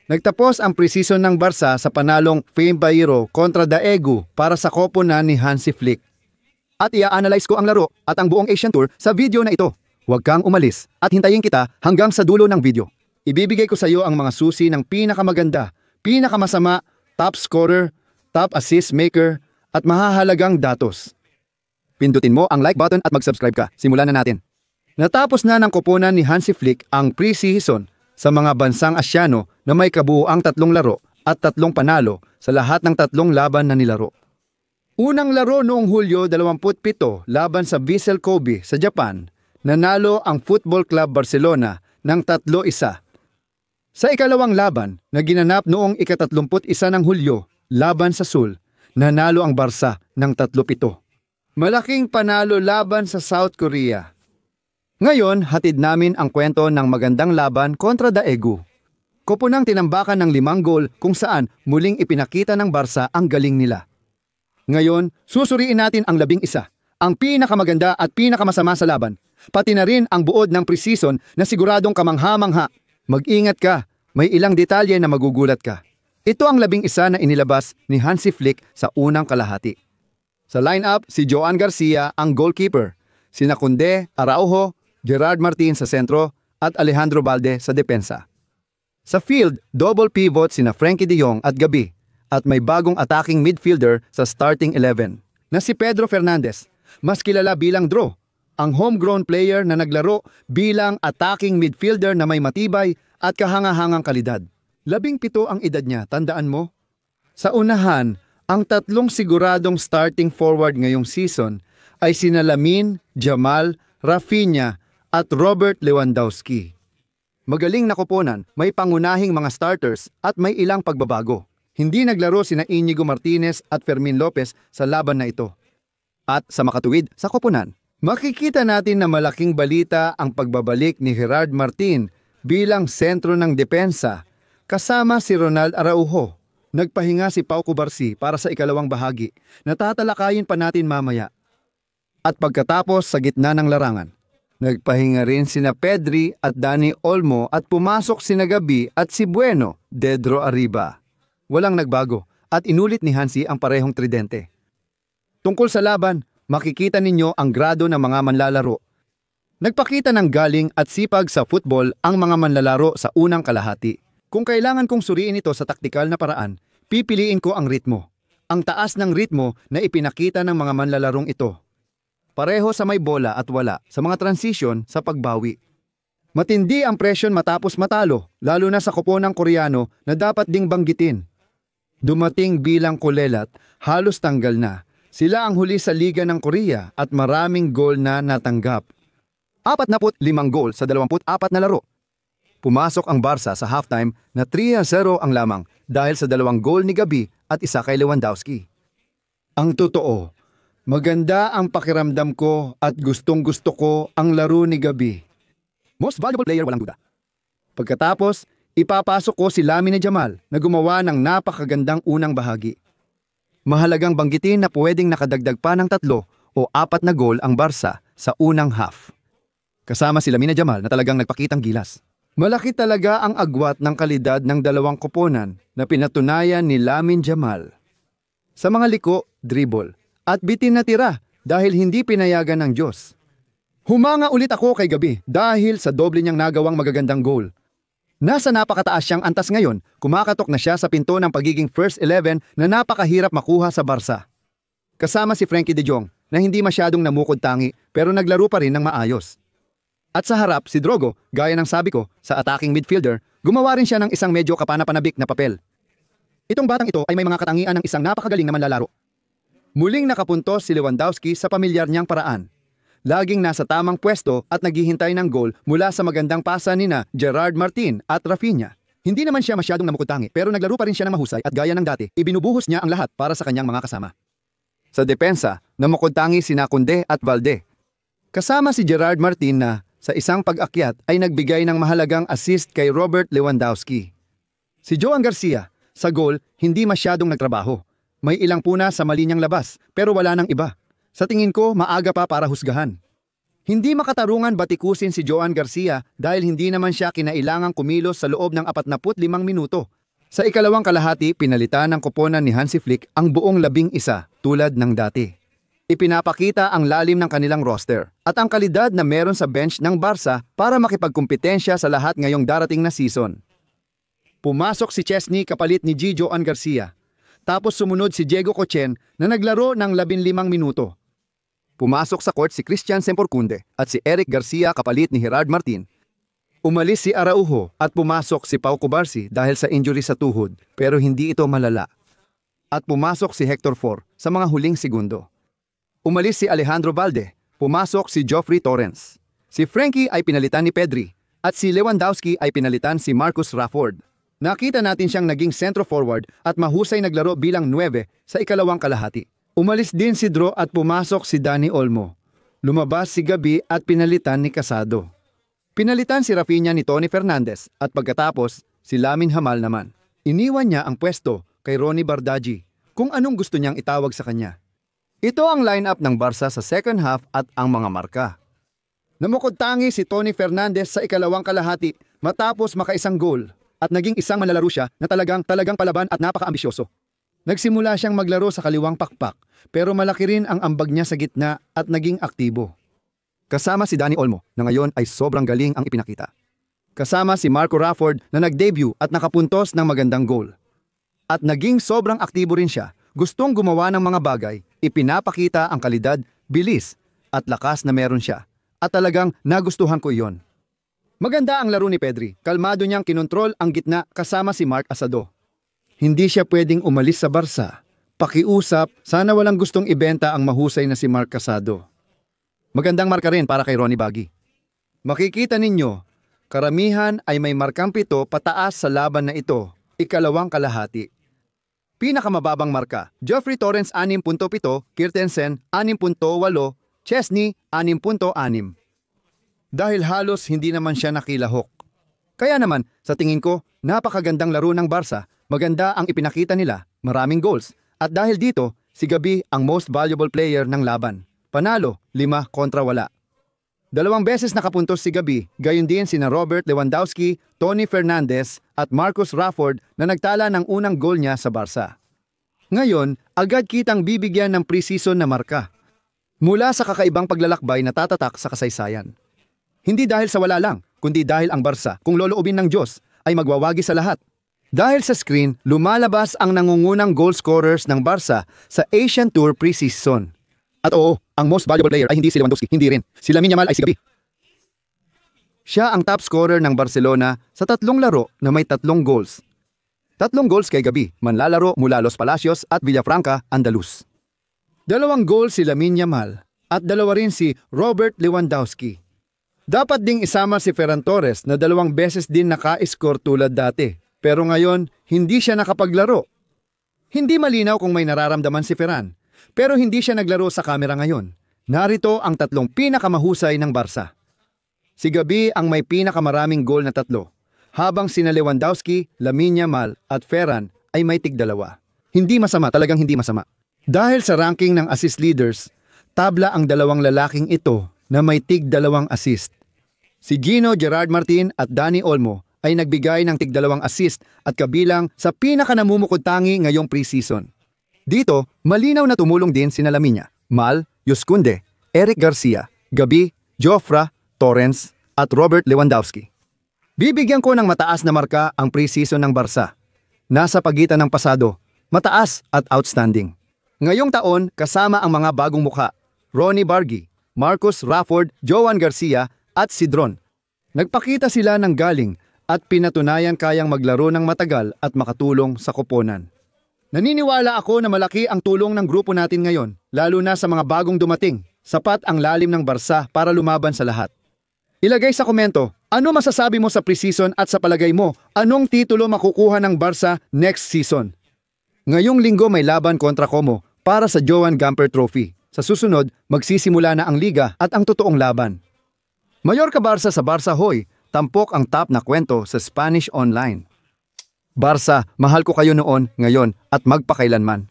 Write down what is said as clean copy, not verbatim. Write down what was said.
Nagtapos ang preseason ng Barca sa panalong Fenerbahce kontra Daegu para sa koponan ni Hansi Flick. At i-analyze ko ang laro at ang buong Asian Tour sa video na ito. Huwag kang umalis at hintayin kita hanggang sa dulo ng video. Ibibigay ko sa iyo ang mga susi ng pinakamaganda, pinakamasama, top scorer, top assist maker, at mahahalagang datos. Pindutin mo ang like button at mag-subscribe ka. Simulan na natin. Natapos na ng koponan ni Hansi Flick ang pre-season sa mga bansang Asyano na may kabuuang 3 laro at 3 panalo sa lahat ng 3 laban na nilaro. Unang laro noong Hulyo 27 laban sa Vissel Kobe sa Japan, nanalo ang Football Club Barcelona ng 3-1. Sa ikalawang laban na ginanap noong ika-31 ng Hulyo laban sa Seoul, nanalo ang Barca ng 3-7. Malaking panalo laban sa South Korea. Ngayon, hatid namin ang kwento ng magandang laban kontra Daegu. Koponang tinambakan ng 5 gol kung saan muling ipinakita ng Barca ang galing nila. Ngayon, susuriin natin ang 11, ang pinakamaganda at pinakamasama sa laban, pati na rin ang buod ng preseason na siguradong kamangha-mangha. Mag-ingat ka, may ilang detalye na magugulat ka. Ito ang 11 na inilabas ni Hansi Flick sa unang kalahati. Sa lineup, si Joan Garcia ang goalkeeper, sina Koundé, Araujo, Gerard Martin sa sentro at Alejandro Balde sa depensa. Sa field, double pivot sina Frenkie de Jong at Gabi at may bagong attacking midfielder sa starting 11 na si Pedro Fernandez, mas kilala bilang Draw, ang homegrown player na naglaro bilang attacking midfielder na may matibay at kahangahangang kalidad. 17 ang edad niya, tandaan mo? Sa unahan, ang 3 siguradong starting forward ngayong season ay sina Lamine, Jamal, Rafinha at Robert Lewandowski. Magaling na koponan, may pangunahing mga starters at may ilang pagbabago. Hindi naglaro sina Inigo Martinez at Fermin Lopez sa laban na ito. At sa makatuwid sa koponan, makikita natin na malaking balita ang pagbabalik ni Gerard Martin bilang sentro ng depensa kasama si Ronald Araujo. Nagpahinga si Pau Cubarsí para sa ikalawang bahagi na tatalakayin pa natin mamaya. At pagkatapos sa gitna ng larangan, nagpahinga rin sina Pedri at Dani Olmo at pumasok sina Gabi at si Bueno, Dedro Arriba. Walang nagbago at inulit ni Hansi ang parehong tridente. Tungkol sa laban, makikita ninyo ang grado ng mga manlalaro. Nagpakita ng galing at sipag sa football ang mga manlalaro sa unang kalahati. Kung kailangan kong suriin ito sa taktikal na paraan, pipiliin ko ang ritmo. Ang taas ng ritmo na ipinakita ng mga manlalarong ito. Pareho sa may bola at wala sa mga transition sa pagbawi. Matindi ang presyon matapos matalo, lalo na sa koponang Koreano na dapat ding banggitin. Dumating bilang kulelat, halos tanggal na. Sila ang huli sa Liga ng Korea at maraming goal na natanggap. 45 goal sa 24 na laro. Pumasok ang Barca sa halftime na 3-0 ang lamang dahil sa 2 goal ni Gabi at 1 kay Lewandowski. Ang totoo, maganda ang pakiramdam ko at gustong-gusto ko ang laro ni Gabi. Most valuable player, walang duda. Pagkatapos, ipapasok ko si Lamine Yamal na gumawa ng napakagandang unang bahagi. Mahalagang banggitin na pwedeng nakadagdag pa ng 3 o 4 na goal ang Barca sa unang half. Kasama si Lamine Yamal na talagang nagpakitang gilas. Malaki talaga ang agwat ng kalidad ng 2 koponan na pinatunayan ni Lamine Yamal. Sa mga liko, dribble at bitin na tira dahil hindi pinayagan ng Diyos. Humanga ulit ako kay Gabi dahil sa doble niyang nagawang magagandang goal. Nasa napakataas siyang antas ngayon, kumakatok na siya sa pinto ng pagiging first 11 na napakahirap makuha sa Barca. Kasama si Frenkie de Jong na hindi masyadong namukod tangi pero naglaro pa rin ng maayos. At sa harap si Drogo, gaya ng sabi ko, sa attacking midfielder, gumawa rin siya ng isang medyo kapanapanabik na papel. Itong batang ito ay may mga katangian ng isang napakagaling na manlalaro. Muling nakapuntos si Lewandowski sa pamilyar niyang paraan. Laging nasa tamang pwesto at naghihintay ng goal mula sa magandang pasa nina Gerard Martin at Rafinha. Hindi naman siya masyadong namukutangi pero naglaro pa rin siya ng mahusay at gaya ng dati, ibinubuhos niya ang lahat para sa kanyang mga kasama. Sa depensa, namukutangi sina Koundé at Balde. Kasama si Gerard Martin na sa isang pag-akyat ay nagbigay ng mahalagang assist kay Robert Lewandowski. Si Joan Garcia, sa goal, hindi masyadong nagtrabaho. May ilang puna sa mali niyang labas pero wala nang iba. Sa tingin ko, maaga pa para husgahan. Hindi makatarungan batikusin si Joan Garcia dahil hindi naman siya kinailangang kumilos sa loob ng 45 minuto. Sa ikalawang kalahati, pinalitan ng koponan ni Hansi Flick ang buong 11 tulad ng dati. Ipinapakita ang lalim ng kanilang roster at ang kalidad na meron sa bench ng Barca para makipagkumpetensya sa lahat ngayong darating na season. Pumasok si Chesney kapalit ni Joan Garcia. Tapos sumunod si Diego Cochen na naglaro ng 15 minuto. Pumasok sa court si Christian Semporcunde at si Eric Garcia kapalit ni Gerard Martin. Umalis si Araujo at pumasok si Pau Cubarsí dahil sa injury sa tuhod pero hindi ito malala. At pumasok si Hector Fort sa mga huling segundo. Umalis si Alejandro Valde, pumasok si Geoffrey Torrens. Si Frankie ay pinalitan ni Pedri at si Lewandowski ay pinalitan si Marcus Rashford. Nakita natin siyang naging centro forward at mahusay naglaro bilang 9 sa ikalawang kalahati. Umalis din si Dro at pumasok si Dani Olmo. Lumabas si Gabi at pinalitan ni Casado. Pinalitan si Rafinha ni Tony Fernandez at pagkatapos si Lamine Yamal naman. Iniwan niya ang pwesto kay Ronnie Bardghji kung anong gusto niyang itawag sa kanya. Ito ang lineup ng Barca sa second half at ang mga marka. Namukod tangi si Tony Fernandez sa ikalawang kalahati matapos makaisang goal at naging isang manlalaro siya na talagang palaban at napaka-ambisyoso. Nagsimula siyang maglaro sa kaliwang pakpak pero malaki rin ang ambag niya sa gitna at naging aktibo. Kasama si Dani Olmo na ngayon ay sobrang galing ang ipinakita. Kasama si Marco Rashford na nag-debut at nakapuntos ng magandang goal. At naging sobrang aktibo rin siya, gustong gumawa ng mga bagay, ipinapakita ang kalidad, bilis at lakas na meron siya. At talagang nagustuhan ko iyon. Maganda ang laro ni Pedri, kalmado niyang kinontrol ang gitna kasama si Marc Asado. Hindi siya pwedeng umalis sa Barca. Pakiusap, sana walang gustong ibenta ang mahusay na si Marc Casado. Magandang marka rin para kay Ronnie Bardghji. Makikita ninyo, karamihan ay may markang 7 pataas sa laban na ito, ikalawang kalahati. Pinakamababang marka, Geoffrey Torrens 6.7, Christensen 6.8, Chesney 6.6. Dahil halos hindi naman siya nakilahok. Kaya naman, sa tingin ko, napakagandang laro ng Barca. Maganda ang ipinakita nila, maraming goals. At dahil dito, si Gabi ang most valuable player ng laban. Panalo, 5 kontra 0. 2 beses nakapuntos si Gabi, gayon din sina Robert Lewandowski, Tony Fernandez at Marcus Rashford na nagtala ng unang goal niya sa Barca. Ngayon, agad kitang bibigyan ng pre-season na marka. Mula sa kakaibang paglalakbay na tatatak sa kasaysayan. Hindi dahil sa wala lang, kundi dahil ang Barca, kung loloobin ng Diyos, ay magwawagi sa lahat. Dahil sa screen, lumalabas ang nangungunang goal scorers ng Barca sa Asian Tour pre-season. At oo, ang most valuable player ay hindi si Lewandowski, hindi rin. Si Lamine Yamal ay si Gabi. Siya ang top scorer ng Barcelona sa 3 laro na may 3 goals. 3 goals kay Gabi, manlalaro mula Los Palacios at Villafranca, Andalus. 2 goals si Lamine Yamal at 2 rin si Robert Lewandowski. Dapat ding isama si Ferran Torres na 2 beses din naka-score tulad dati. Pero ngayon, hindi siya nakapaglaro. Hindi malinaw kung may nararamdaman si Ferran, pero hindi siya naglaro sa kamera ngayon. Narito ang 3 pinakamahusay ng Barca. Si Gabi ang may pinakamaraming goal na 3, habang sina Lewandowski, Lamine Yamal at Ferran ay may tig 2. Hindi masama, talagang hindi masama. Dahil sa ranking ng assist leaders, tabla ang 2 lalaking ito na may tig 2 assist. Si Gino Gerard Martin at Dani Olmo ay nagbigay ng tig 2 assist at kabilang sa pinakanamumukod tangi ngayong pre-season. Dito, malinaw na tumulong din sina Lamine, Mal, Yuskunde, Eric Garcia, Gabi, Jofra, Torrens at Robert Lewandowski. Bibigyan ko ng mataas na marka ang pre-season ng Barca. Nasa pagitan ng pasado, mataas at outstanding. Ngayong taon, kasama ang mga bagong mukha, Ronnie Bardghji, Marcus Rashford, Joan Garcia at si Dron. Nagpakita sila ng galing at pinatunayan kayang maglaro ng matagal at makatulong sa koponan. Naniniwala ako na malaki ang tulong ng grupo natin ngayon, lalo na sa mga bagong dumating. Sapat ang lalim ng Barca para lumaban sa lahat. Ilagay sa komento, ano masasabi mo sa pre-season at sa palagay mo, anong titulo makukuha ng Barca next season? Ngayong linggo may laban kontra Como para sa Joan Gamper Trophy. Sa susunod, magsisimula na ang liga at ang totoong laban. Mallorca Barca sa Barca Hoy, tampok ang top na kwento sa Spanish Online. Barca, mahal ko kayo noon, ngayon at magpakailanman.